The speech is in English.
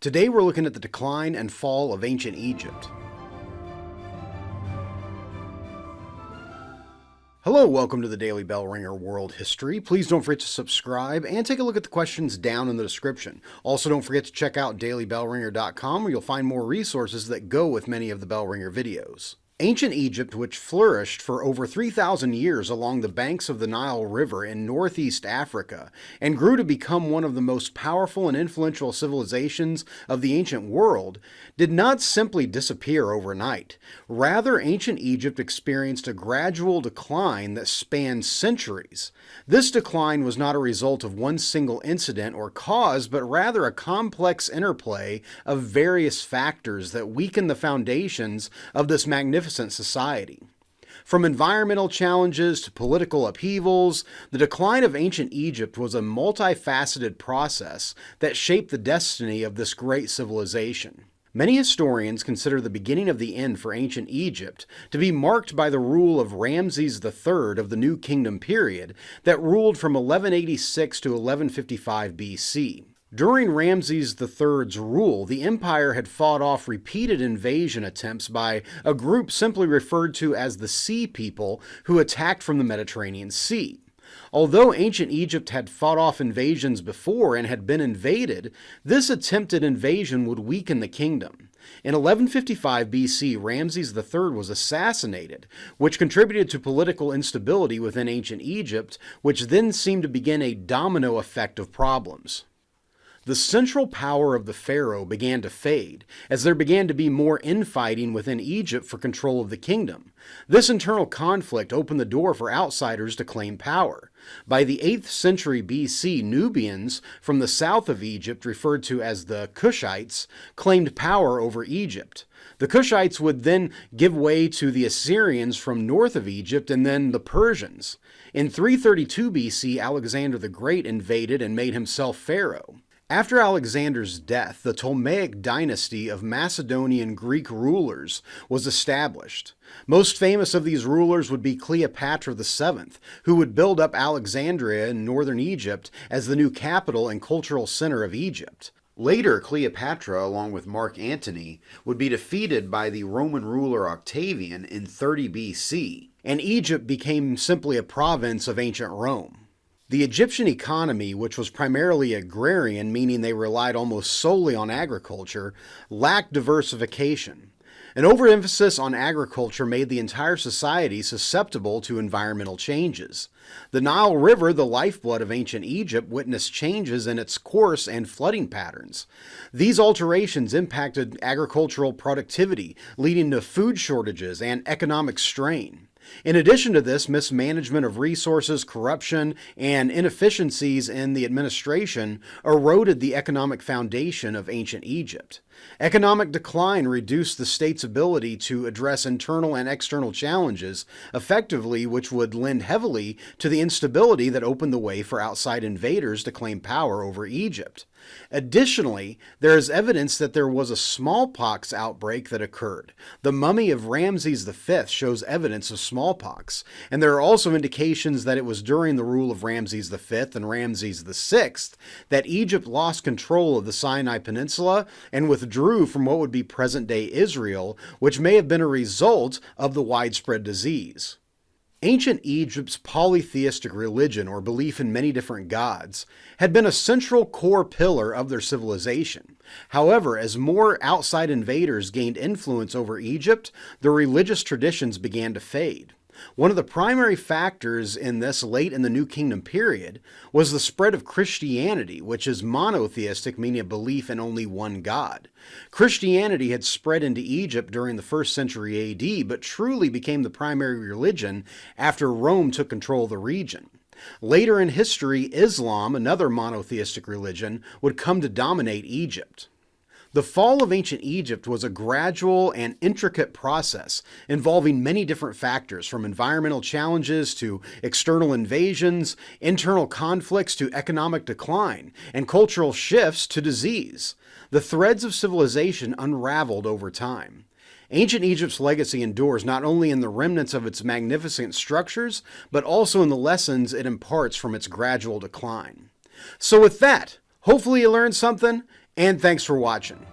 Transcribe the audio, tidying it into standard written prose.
Today we're looking at the decline and fall of ancient Egypt. Hello, welcome to the Daily Bellringer World History. Please don't forget to subscribe and take a look at the questions down in the description. Also, don't forget to check out dailybellringer.com where you'll find more resources that go with many of the Bellringer videos. Ancient Egypt, which flourished for over 3,000 years along the banks of the Nile River in northeast Africa, and grew to become one of the most powerful and influential civilizations of the ancient world, did not simply disappear overnight. Rather, ancient Egypt experienced a gradual decline that spanned centuries. This decline was not a result of one single incident or cause, but rather a complex interplay of various factors that weakened the foundations of this magnificent society. From environmental challenges to political upheavals, the decline of ancient Egypt was a multifaceted process that shaped the destiny of this great civilization. Many historians consider the beginning of the end for ancient Egypt to be marked by the rule of Ramses III of the New Kingdom period that ruled from 1186 to 1155 BC. During Ramses III's rule, the empire had fought off repeated invasion attempts by a group simply referred to as the Sea People who attacked from the Mediterranean Sea. Although ancient Egypt had fought off invasions before and had been invaded, this attempted invasion would weaken the kingdom. In 1155 BC, Ramses III was assassinated, which contributed to political instability within ancient Egypt, which then seemed to begin a domino effect of problems. The central power of the pharaoh began to fade, as there began to be more infighting within Egypt for control of the kingdom. This internal conflict opened the door for outsiders to claim power. By the 8th century BC, Nubians from the south of Egypt, referred to as the Kushites, claimed power over Egypt. The Kushites would then give way to the Assyrians from north of Egypt and then the Persians. In 332 BC, Alexander the Great invaded and made himself pharaoh. After Alexander's death, the Ptolemaic dynasty of Macedonian Greek rulers was established. Most famous of these rulers would be Cleopatra VII, who would build up Alexandria in northern Egypt as the new capital and cultural center of Egypt. Later, Cleopatra, along with Mark Antony, would be defeated by the Roman ruler Octavian in 30 BC, and Egypt became simply a province of ancient Rome. The Egyptian economy, which was primarily agrarian, meaning they relied almost solely on agriculture, lacked diversification. An overemphasis on agriculture made the entire society susceptible to environmental changes. The Nile River, the lifeblood of ancient Egypt, witnessed changes in its course and flooding patterns. These alterations impacted agricultural productivity, leading to food shortages and economic strain. In addition to this, mismanagement of resources, corruption, and inefficiencies in the administration eroded the economic foundation of ancient Egypt. Economic decline reduced the state's ability to address internal and external challenges effectively, which would lend heavily to the instability that opened the way for outside invaders to claim power over Egypt. Additionally, there is evidence that there was a smallpox outbreak that occurred. The mummy of Ramses V shows evidence of smallpox, and there are also indications that it was during the rule of Ramses V and Ramses VI that Egypt lost control of the Sinai Peninsula and withdrew from what would be present-day Israel, which may have been a result of the widespread disease. Ancient Egypt's polytheistic religion, or belief in many different gods, had been a central core pillar of their civilization. However, as more outside invaders gained influence over Egypt, their religious traditions began to fade. One of the primary factors in this late in the New Kingdom period was the spread of Christianity, which is monotheistic, meaning a belief in only one God. Christianity had spread into Egypt during the 1st century AD, but truly became the primary religion after Rome took control of the region. Later in history, Islam, another monotheistic religion, would come to dominate Egypt. The fall of ancient Egypt was a gradual and intricate process involving many different factors, from environmental challenges to external invasions, internal conflicts to economic decline, and cultural shifts to disease. The threads of civilization unraveled over time. Ancient Egypt's legacy endures not only in the remnants of its magnificent structures, but also in the lessons it imparts from its gradual decline. So with that, hopefully you learned something, And thanks for watching.